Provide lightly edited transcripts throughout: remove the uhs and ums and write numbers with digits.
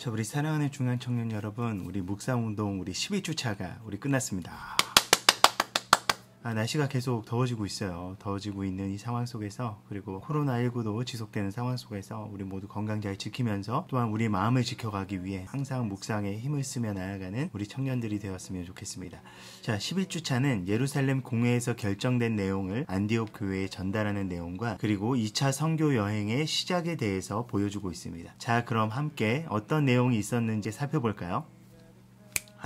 자, 우리 사랑하는 중간 청년 여러분, 우리 묵상운동 우리 12주차가 우리 끝났습니다. 날씨가 계속 더워지고 있어요. 더워지고 있는 이 상황 속에서, 그리고 코로나19도 지속되는 상황 속에서 우리 모두 건강 잘 지키면서 또한 우리 마음을 지켜가기 위해 항상 묵상에 힘을 쓰며 나아가는 우리 청년들이 되었으면 좋겠습니다. 자, 11주차는 예루살렘 공회에서 결정된 내용을 안디옥 교회에 전달하는 내용과 그리고 2차 선교 여행의 시작에 대해서 보여주고 있습니다. 자, 그럼 함께 어떤 내용이 있었는지 살펴볼까요?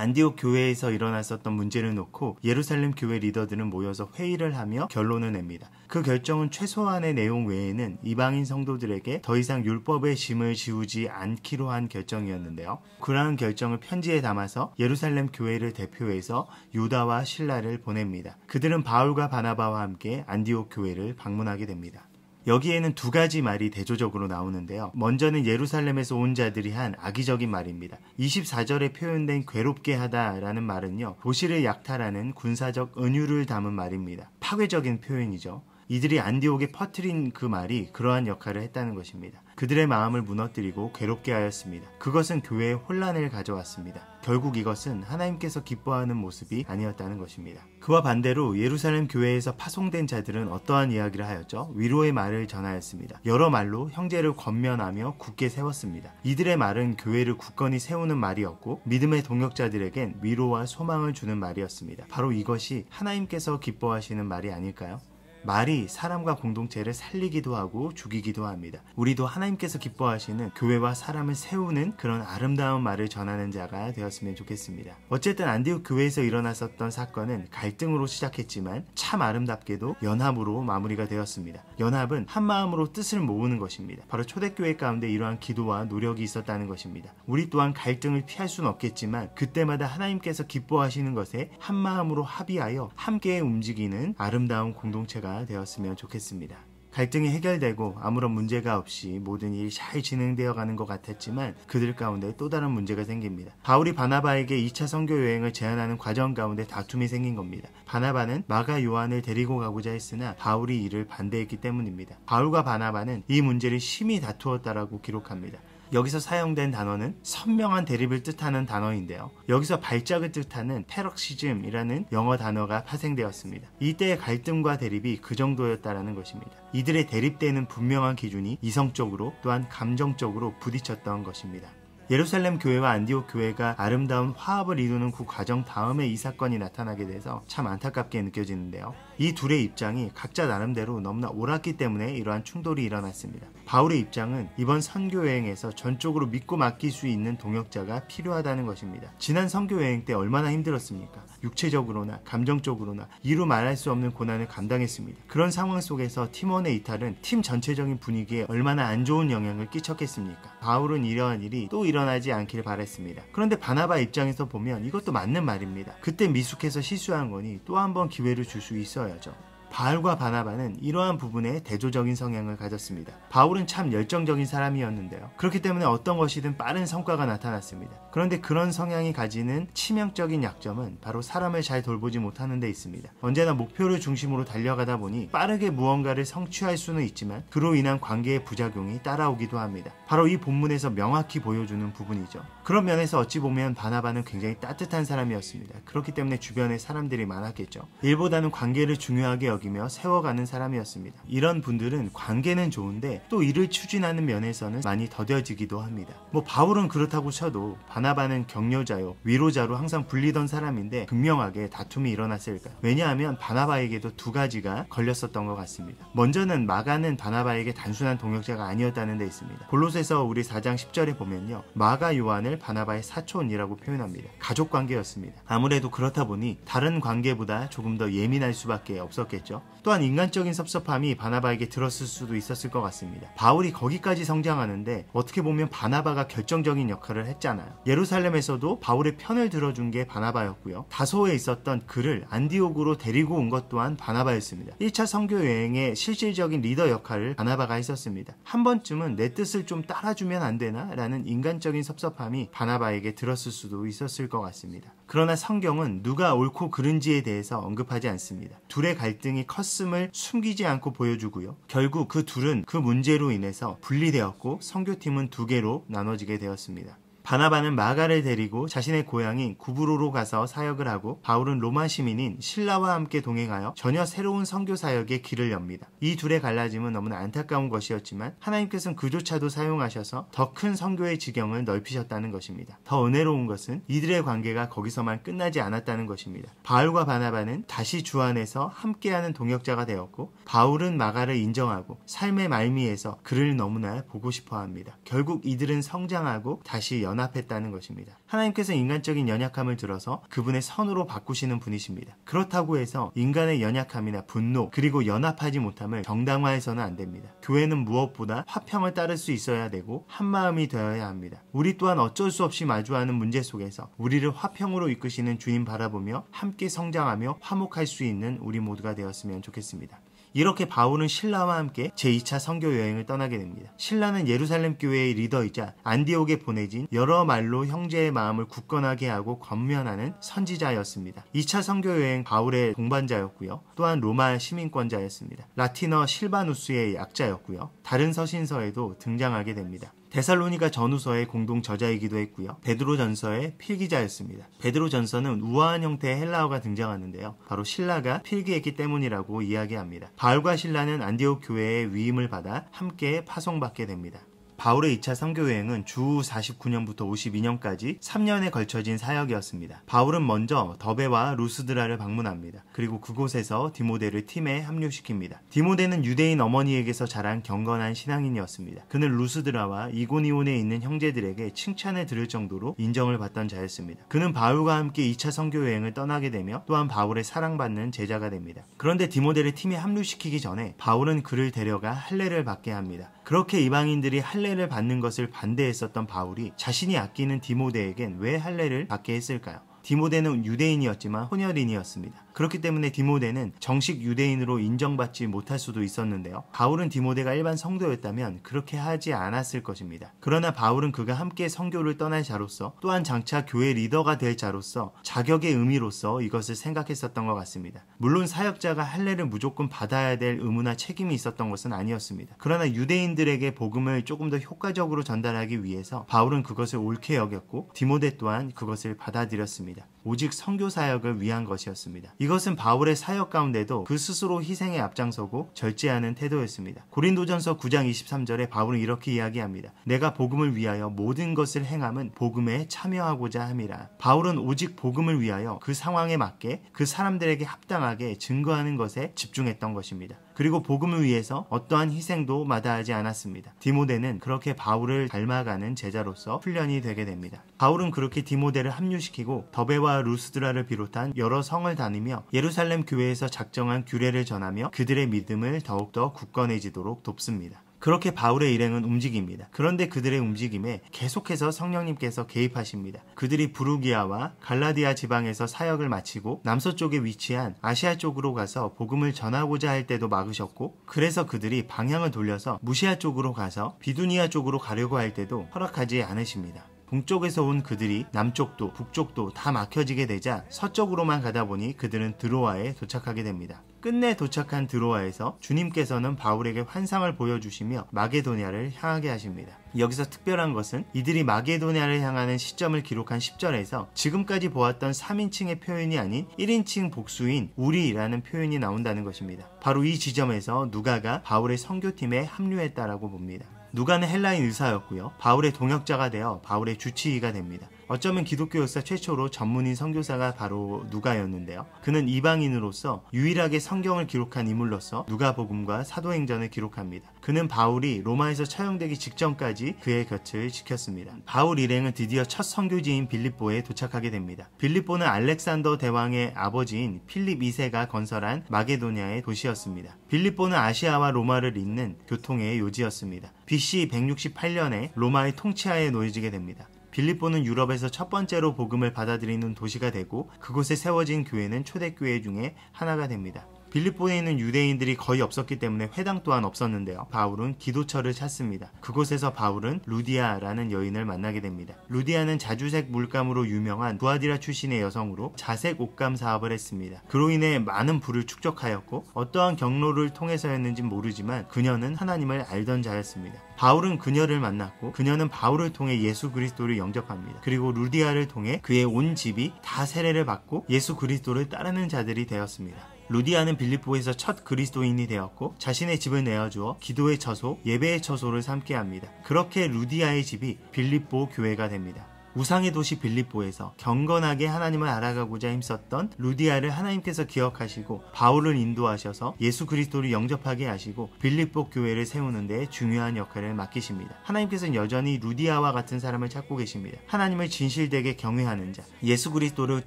안디옥 교회에서 일어났었던 문제를 놓고 예루살렘 교회 리더들은 모여서 회의를 하며 결론을 냅니다. 그 결정은 최소한의 내용 외에는 이방인 성도들에게 더 이상 율법의 짐을 지우지 않기로 한 결정이었는데요. 그러한 결정을 편지에 담아서 예루살렘 교회를 대표해서 유다와 실라를 보냅니다. 그들은 바울과 바나바와 함께 안디옥 교회를 방문하게 됩니다. 여기에는 두 가지 말이 대조적으로 나오는데요. 먼저는 예루살렘에서 온 자들이 한 악의적인 말입니다. 24절에 표현된 괴롭게 하다라는 말은요, 도시를 약탈하는 군사적 은유를 담은 말입니다. 파괴적인 표현이죠. 이들이 안디옥에 퍼뜨린 그 말이 그러한 역할을 했다는 것입니다. 그들의 마음을 무너뜨리고 괴롭게 하였습니다. 그것은 교회에 혼란을 가져왔습니다. 결국 이것은 하나님께서 기뻐하는 모습이 아니었다는 것입니다. 그와 반대로 예루살렘 교회에서 파송된 자들은 어떠한 이야기를 하였죠? 위로의 말을 전하였습니다. 여러 말로 형제를 권면하며 굳게 세웠습니다. 이들의 말은 교회를 굳건히 세우는 말이었고 믿음의 동역자들에겐 위로와 소망을 주는 말이었습니다. 바로 이것이 하나님께서 기뻐하시는 말이 아닐까요? 말이 사람과 공동체를 살리기도 하고 죽이기도 합니다. 우리도 하나님께서 기뻐하시는 교회와 사람을 세우는 그런 아름다운 말을 전하는 자가 되었으면 좋겠습니다. 어쨌든 안디옥 교회에서 일어났었던 사건은 갈등으로 시작했지만 참 아름답게도 연합으로 마무리가 되었습니다. 연합은 한 마음으로 뜻을 모으는 것입니다. 바로 초대교회 가운데 이러한 기도와 노력이 있었다는 것입니다. 우리 또한 갈등을 피할 수는 없겠지만 그때마다 하나님께서 기뻐하시는 것에 한 마음으로 합의하여 함께 움직이는 아름다운 공동체가 되었으면 좋겠습니다. 갈등이 해결되고 아무런 문제가 없이 모든 일이 잘 진행되어 가는 것 같았지만 그들 가운데 또 다른 문제가 생깁니다. 바울이 바나바에게 2차 선교 여행을 제안하는 과정 가운데 다툼이 생긴 겁니다. 바나바는 마가 요한을 데리고 가고자 했으나 바울이 이를 반대했기 때문입니다. 바울과 바나바는 이 문제를 심히 다투었다라고 기록합니다. 여기서 사용된 단어는 선명한 대립을 뜻하는 단어인데요. 여기서 발작을 뜻하는 패럭시즘이라는 영어 단어가 파생되었습니다. 이때의 갈등과 대립이 그 정도였다라는 것입니다. 이들의 대립되는 분명한 기준이 이성적으로 또한 감정적으로 부딪혔던 것입니다. 예루살렘 교회와 안디옥 교회가 아름다운 화합을 이루는 그 과정 다음에 이 사건이 나타나게 돼서 참 안타깝게 느껴지는데요. 이 둘의 입장이 각자 나름대로 너무나 옳았기 때문에 이러한 충돌이 일어났습니다. 바울의 입장은 이번 선교여행에서 전적으로 믿고 맡길 수 있는 동역자가 필요하다는 것입니다. 지난 선교여행 때 얼마나 힘들었습니까? 육체적으로나 감정적으로나 이루 말할 수 없는 고난을 감당했습니다. 그런 상황 속에서 팀원의 이탈은 팀 전체적인 분위기에 얼마나 안 좋은 영향을 끼쳤겠습니까? 바울은 이러한 일이 또 일어나지 않기를 바랬습니다. 그런데 바나바 입장에서 보면 이것도 맞는 말입니다. 그때 미숙해서 실수한 거니 또 한 번 기회를 줄 수 있어야죠. 바울과 바나바는 이러한 부분에 대조적인 성향을 가졌습니다. 바울은 참 열정적인 사람이었는데요. 그렇기 때문에 어떤 것이든 빠른 성과가 나타났습니다. 그런데 그런 성향이 가지는 치명적인 약점은 바로 사람을 잘 돌보지 못하는 데 있습니다. 언제나 목표를 중심으로 달려가다 보니 빠르게 무언가를 성취할 수는 있지만 그로 인한 관계의 부작용이 따라오기도 합니다. 바로 이 본문에서 명확히 보여주는 부분이죠. 그런 면에서 어찌 보면 바나바는 굉장히 따뜻한 사람이었습니다. 그렇기 때문에 주변에 사람들이 많았겠죠. 일보다는 관계를 중요하게 여기며 세워가는 사람이었습니다. 이런 분들은 관계는 좋은데 또 이를 추진하는 면에서는 많이 더뎌지기도 합니다. 바울은 그렇다고 쳐도 바나바는 격려자요 위로자로 항상 불리던 사람인데 분명하게 다툼이 일어났을까요? 왜냐하면 바나바에게도 두 가지가 걸렸었던 것 같습니다. 먼저는 마가는 바나바에게 단순한 동역자가 아니었다는 데 있습니다. 골로새서 우리 4장 10절에 보면요, 마가 요한을 바나바의 사촌이라고 표현합니다. 가족 관계였습니다. 아무래도 그렇다 보니 다른 관계보다 조금 더 예민할 수밖에 없었겠죠. 또한 인간적인 섭섭함이 바나바에게 들었을 수도 있었을 것 같습니다. 바울이 거기까지 성장하는데 어떻게 보면 바나바가 결정적인 역할을 했잖아요. 예루살렘에서도 바울의 편을 들어준 게 바나바였고요. 다소에 있었던 그를 안디옥으로 데리고 온 것 또한 바나바였습니다. 1차 선교 여행의 실질적인 리더 역할을 바나바가 했었습니다. 한 번쯤은 내 뜻을 좀 따라주면 안 되나? 라는 인간적인 섭섭함이 바나바에게 들었을 수도 있었을 것 같습니다. 그러나 성경은 누가 옳고 그른지에 대해서 언급하지 않습니다. 둘의 갈등이 컸음을 숨기지 않고 보여주고요. 결국 그 둘은 그 문제로 인해서 분리되었고 선교팀은 두 개로 나눠지게 되었습니다. 바나바는 마가를 데리고 자신의 고향인 구브로로 가서 사역을 하고 바울은 로마 시민인 실라와 함께 동행하여 전혀 새로운 선교 사역의 길을 엽니다. 이 둘의 갈라짐은 너무나 안타까운 것이었지만 하나님께서는 그조차도 사용하셔서 더 큰 선교의 지경을 넓히셨다는 것입니다. 더 은혜로운 것은 이들의 관계가 거기서만 끝나지 않았다는 것입니다. 바울과 바나바는 다시 주 안에서 함께하는 동역자가 되었고 바울은 마가를 인정하고 삶의 말미에서 그를 너무나 보고 싶어합니다. 결국 이들은 성장하고 다시 연합했다는 것입니다. 하나님께서 인간적인 연약함을 들어서 그분의 선으로 바꾸시는 분이십니다. 그렇다고 해서 인간의 연약함이나 분노 그리고 연합하지 못함을 정당화해서는 안 됩니다. 교회는 무엇보다 화평을 따를 수 있어야 되고 한마음이 되어야 합니다. 우리 또한 어쩔 수 없이 마주하는 문제 속에서 우리를 화평으로 이끄시는 주님 바라보며 함께 성장하며 화목할 수 있는 우리 모두가 되었으면 좋겠습니다. 이렇게 바울은 신라와 함께 제2차 선교 여행을 떠나게 됩니다. 신라는 예루살렘 교회의 리더이자 안디옥에 보내진 여러 말로 형제의 마음을 굳건하게 하고 권면하는 선지자였습니다. 2차 선교 여행 바울의 동반자였고요. 또한 로마 시민권자였습니다. 라틴어 실바누스의 약자였고요. 다른 서신서에도 등장하게 됩니다. 데살로니가 전후서의 공동 저자이기도 했고요. 베드로전서의 필기자였습니다. 베드로전서는 우아한 형태의 헬라어가 등장하는데요. 바로 신라가 필기했기 때문이라고 이야기합니다. 바울과 신라는 안디옥 교회의 위임을 받아 함께 파송받게 됩니다. 바울의 2차 선교여행은 주 49년부터 52년까지 3년에 걸쳐진 사역이었습니다. 바울은 먼저 더베와 루스드라를 방문합니다. 그리고 그곳에서 디모데를 팀에 합류시킵니다. 디모데는 유대인 어머니에게서 자란 경건한 신앙인이었습니다. 그는 루스드라와 이고니온에 있는 형제들에게 칭찬을 들을 정도로 인정을 받던 자였습니다. 그는 바울과 함께 2차 선교여행을 떠나게 되며 또한 바울의 사랑받는 제자가 됩니다. 그런데 디모데를 팀에 합류시키기 전에 바울은 그를 데려가 할례를 받게 합니다. 그렇게 이방인들이 할례를 받는 것을 반대했었던 바울이 자신이 아끼는 디모데에겐 왜 할례를 받게 했을까요? 디모데는 유대인이었지만 혼혈인이었습니다. 그렇기 때문에 디모데는 정식 유대인으로 인정받지 못할 수도 있었는데요. 바울은 디모데가 일반 성도였다면 그렇게 하지 않았을 것입니다. 그러나 바울은 그가 함께 선교를 떠날 자로서 또한 장차 교회 리더가 될 자로서 자격의 의미로서 이것을 생각했었던 것 같습니다. 물론 사역자가 할례를 무조건 받아야 될 의무나 책임이 있었던 것은 아니었습니다. 그러나 유대인들에게 복음을 조금 더 효과적으로 전달하기 위해서 바울은 그것을 옳게 여겼고 디모데 또한 그것을 받아들였습니다. 오직 선교 사역을 위한 것이었습니다. 이것은 바울의 사역 가운데도 그 스스로 희생에 앞장서고 절제하는 태도였습니다. 고린도전서 9장 23절에 바울은 이렇게 이야기합니다. 내가 복음을 위하여 모든 것을 행함은 복음에 참여하고자 함이라. 바울은 오직 복음을 위하여 그 상황에 맞게 그 사람들에게 합당하게 증거하는 것에 집중했던 것입니다. 그리고 복음을 위해서 어떠한 희생도 마다하지 않았습니다. 디모데는 그렇게 바울을 닮아가는 제자로서 훈련이 되게 됩니다. 바울은 그렇게 디모데를 합류시키고 더베와 루스드라를 비롯한 여러 성을 다니며 예루살렘 교회에서 작정한 규례를 전하며 그들의 믿음을 더욱더 굳건해지도록 돕습니다. 그렇게 바울의 일행은 움직입니다. 그런데 그들의 움직임에 계속해서 성령님께서 개입하십니다. 그들이 부르기아와 갈라디아 지방에서 사역을 마치고 남서쪽에 위치한 아시아 쪽으로 가서 복음을 전하고자 할 때도 막으셨고, 그래서 그들이 방향을 돌려서 무시아 쪽으로 가서 비두니아 쪽으로 가려고 할 때도 허락하지 않으십니다. 동쪽에서 온 그들이 남쪽도 북쪽도 다 막혀지게 되자 서쪽으로만 가다 보니 그들은 드로아에 도착하게 됩니다. 끝내 도착한 드로아에서 주님께서는 바울에게 환상을 보여주시며 마게도냐를 향하게 하십니다. 여기서 특별한 것은 이들이 마게도냐를 향하는 시점을 기록한 10절에서 지금까지 보았던 3인칭의 표현이 아닌 1인칭 복수인 우리라는 표현이 나온다는 것입니다. 바로 이 지점에서 누가가 바울의 선교팀에 합류했다라고 봅니다. 누가는 헬라인 의사였고요. 바울의 동역자가 되어 바울의 주치의가 됩니다. 어쩌면 기독교 역사 최초로 전문인 선교사가 바로 누가였는데요. 그는 이방인으로서 유일하게 성경을 기록한 인물로서 누가복음과 사도행전을 기록합니다. 그는 바울이 로마에서 처형되기 직전까지 그의 곁을 지켰습니다. 바울 일행은 드디어 첫 선교지인 빌립보에 도착하게 됩니다. 빌립보는 알렉산더 대왕의 아버지인 필립 2세가 건설한 마게도냐의 도시였습니다. 빌립보는 아시아와 로마를 잇는 교통의 요지였습니다. BC 168년에 로마의 통치하에 놓여지게 됩니다. 빌립보는 유럽에서 첫 번째로 복음을 받아들이는 도시가 되고 그곳에 세워진 교회는 초대교회 중에 하나가 됩니다. 빌립보에 있는 유대인들이 거의 없었기 때문에 회당 또한 없었는데요. 바울은 기도처를 찾습니다. 그곳에서 바울은 루디아라는 여인을 만나게 됩니다. 루디아는 자주색 물감으로 유명한 두아디라 출신의 여성으로 자색 옷감 사업을 했습니다. 그로 인해 많은 부를 축적하였고 어떠한 경로를 통해서였는지 모르지만 그녀는 하나님을 알던 자였습니다. 바울은 그녀를 만났고 그녀는 바울을 통해 예수 그리스도를 영접합니다. 그리고 루디아를 통해 그의 온 집이 다 세례를 받고 예수 그리스도를 따르는 자들이 되었습니다. 루디아는 빌립보에서 첫 그리스도인이 되었고 자신의 집을 내어주어 기도의 처소, 예배의 처소를 삼게 합니다. 그렇게 루디아의 집이 빌립보 교회가 됩니다. 우상의 도시 빌립보에서 경건하게 하나님을 알아가고자 힘썼던 루디아를 하나님께서 기억하시고 바울을 인도하셔서 예수 그리스도를 영접하게 하시고 빌립보 교회를 세우는 데 중요한 역할을 맡기십니다. 하나님께서는 여전히 루디아와 같은 사람을 찾고 계십니다. 하나님을 진실되게 경외하는 자, 예수 그리스도를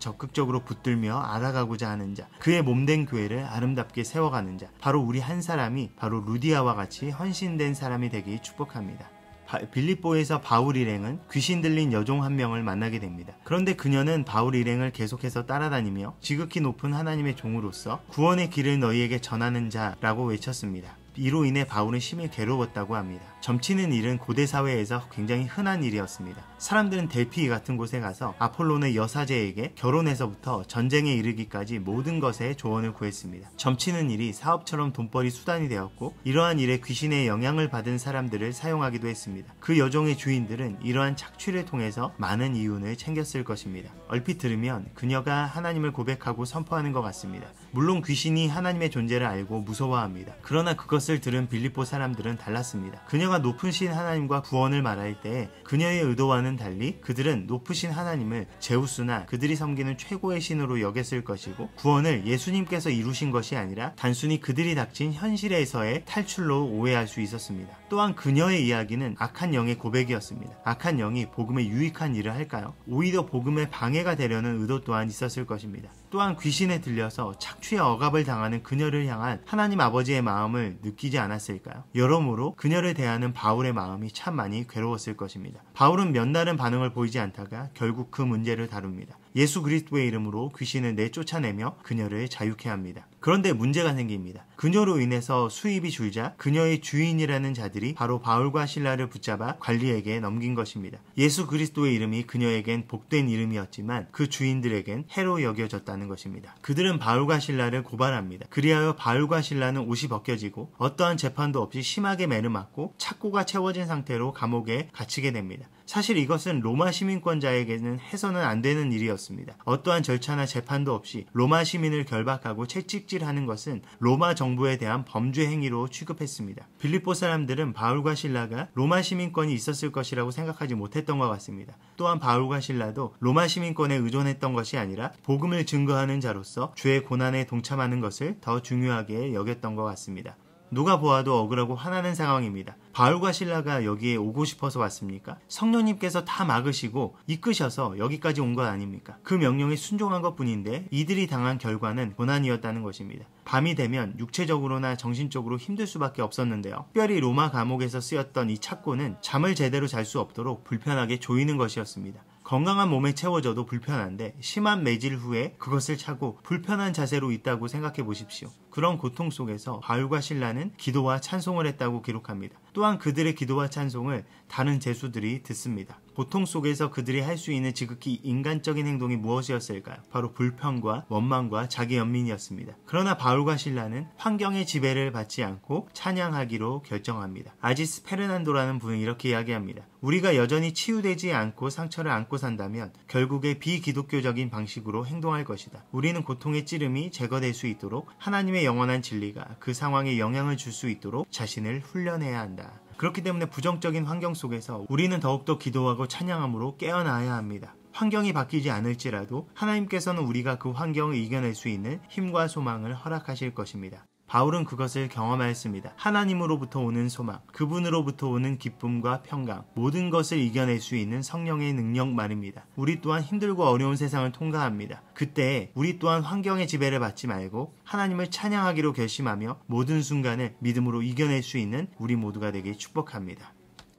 적극적으로 붙들며 알아가고자 하는 자, 그의 몸된 교회를 아름답게 세워가는 자, 바로 우리 한 사람이 바로 루디아와 같이 헌신된 사람이 되기 축복합니다. 빌립보에서 바울 일행은 귀신 들린 여종 한 명을 만나게 됩니다. 그런데 그녀는 바울 일행을 계속해서 따라다니며 지극히 높은 하나님의 종으로서 구원의 길을 너희에게 전하는 자라고 외쳤습니다. 이로 인해 바울은 심히 괴로웠다고 합니다. 점치는 일은 고대 사회에서 굉장히 흔한 일이었습니다. 사람들은 델피 같은 곳에 가서 아폴론의 여사제에게 결혼해서부터 전쟁에 이르기까지 모든 것에 조언을 구했습니다. 점치는 일이 사업처럼 돈벌이 수단이 되었고 이러한 일에 귀신의 영향을 받은 사람들을 사용하기도 했습니다. 그 여종의 주인들은 이러한 착취를 통해서 많은 이윤을 챙겼을 것입니다. 얼핏 들으면 그녀가 하나님을 고백하고 선포하는 것 같습니다. 물론 귀신이 하나님의 존재를 알고 무서워합니다. 그러나 그것을 들은 빌립보 사람들은 달랐습니다. 그녀가 높으신 하나님과 구원을 말할 때 그녀의 의도와는 달리 그들은 높으신 하나님을 제우스나 그들이 섬기는 최고의 신으로 여겼을 것이고 구원을 예수님께서 이루신 것이 아니라 단순히 그들이 닥친 현실에서의 탈출로 오해할 수 있었습니다. 또한 그녀의 이야기는 악한 영의 고백이었습니다. 악한 영이 복음에 유익한 일을 할까요? 오히려 복음에 방해가 되려는 의도 또한 있었을 것입니다. 또한 귀신에 들려서 착취의 억압을 당하는 그녀를 향한 하나님 아버지의 마음을 느끼지 않았을까요? 여러모로 그녀를 대하는 바울의 마음이 참 많이 괴로웠을 것입니다. 바울은 몇 날은 반응을 보이지 않다가 결국 그 문제를 다룹니다. 예수 그리스도의 이름으로 귀신을 내쫓아내며 그녀를 자유케 합니다. 그런데 문제가 생깁니다. 그녀로 인해서 수입이 줄자 그녀의 주인이라는 자들이 바로 바울과 실라를 붙잡아 관리에게 넘긴 것입니다. 예수 그리스도의 이름이 그녀에겐 복된 이름이었지만 그 주인들에겐 해로 여겨졌다는 것입니다. 그들은 바울과 실라를 고발합니다. 그리하여 바울과 실라는 옷이 벗겨지고 어떠한 재판도 없이 심하게 매를 맞고 착고가 채워진 상태로 감옥에 갇히게 됩니다. 사실 이것은 로마 시민권자에게는 해서는 안 되는 일이었습니다. 어떠한 절차나 재판도 없이 로마 시민을 결박하고 채찍질하는 것은 로마 정부에 대한 범죄 행위로 취급했습니다. 빌립보 사람들은 바울과 실라가 로마 시민권이 있었을 것이라고 생각하지 못했던 것 같습니다. 또한 바울과 실라도 로마 시민권에 의존했던 것이 아니라 복음을 증거하는 자로서 주의 고난에 동참하는 것을 더 중요하게 여겼던 것 같습니다. 누가 보아도 억울하고 화나는 상황입니다. 바울과 실라가 여기에 오고 싶어서 왔습니까? 성령님께서 다 막으시고 이끄셔서 여기까지 온 것 아닙니까? 그 명령에 순종한 것뿐인데 이들이 당한 결과는 고난이었다는 것입니다. 밤이 되면 육체적으로나 정신적으로 힘들 수밖에 없었는데요. 특별히 로마 감옥에서 쓰였던 이 착고는 잠을 제대로 잘 수 없도록 불편하게 조이는 것이었습니다. 건강한 몸에 채워져도 불편한데 심한 매질 후에 그것을 차고 불편한 자세로 있다고 생각해 보십시오. 그런 고통 속에서 바울과 실라는 기도와 찬송을 했다고 기록합니다. 또한 그들의 기도와 찬송을 다른 제수들이 듣습니다. 고통 속에서 그들이 할 수 있는 지극히 인간적인 행동이 무엇이었을까요? 바로 불평과 원망과 자기 연민이었습니다. 그러나 바울과 실라는 환경의 지배를 받지 않고 찬양하기로 결정합니다. 아지스 페르난도라는 분은 이렇게 이야기합니다. 우리가 여전히 치유되지 않고 상처를 안고 산다면 결국에 비기독교적인 방식으로 행동할 것이다. 우리는 고통의 찌름이 제거될 수 있도록 하나님의 영원한 진리가 그 상황에 영향을 줄 수 있도록 자신을 훈련해야 한다. 그렇기 때문에 부정적인 환경 속에서 우리는 더욱더 기도하고 찬양함으로 깨어나야 합니다. 환경이 바뀌지 않을지라도 하나님께서는 우리가 그 환경을 이겨낼 수 있는 힘과 소망을 허락하실 것입니다. 바울은 그것을 경험하였습니다. 하나님으로부터 오는 소망, 그분으로부터 오는 기쁨과 평강, 모든 것을 이겨낼 수 있는 성령의 능력 말입니다. 우리 또한 힘들고 어려운 세상을 통과합니다. 그때 우리 또한 환경의 지배를 받지 말고 하나님을 찬양하기로 결심하며 모든 순간을 믿음으로 이겨낼 수 있는 우리 모두가 되길 축복합니다.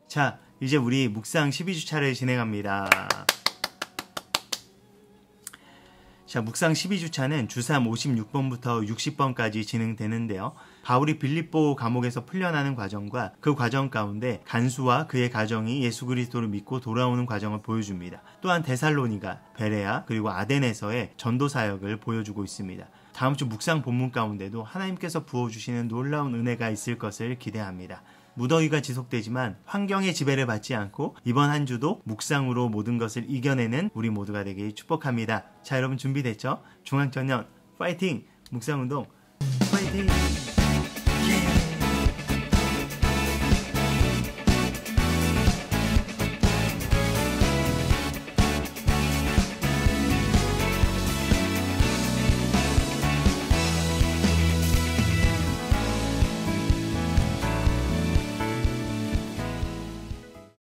자, 이제 우리 묵상 12주차를 진행합니다. 자, 묵상 12주차는 주삼 56번부터 60번까지 진행되는데요. 바울이 빌립보 감옥에서 풀려나는 과정과 그 과정 가운데 간수와 그의 가정이 예수 그리스도를 믿고 돌아오는 과정을 보여줍니다. 또한 데살로니가, 베레아, 그리고 아덴에서의 전도 사역을 보여주고 있습니다. 다음 주 묵상 본문 가운데도 하나님께서 부어주시는 놀라운 은혜가 있을 것을 기대합니다. 무더위가 지속되지만 환경의 지배를 받지 않고 이번 한 주도 묵상으로 모든 것을 이겨내는 우리 모두가 되길 축복합니다. 자, 여러분 준비됐죠? 중앙전년 파이팅! 묵상운동 파이팅!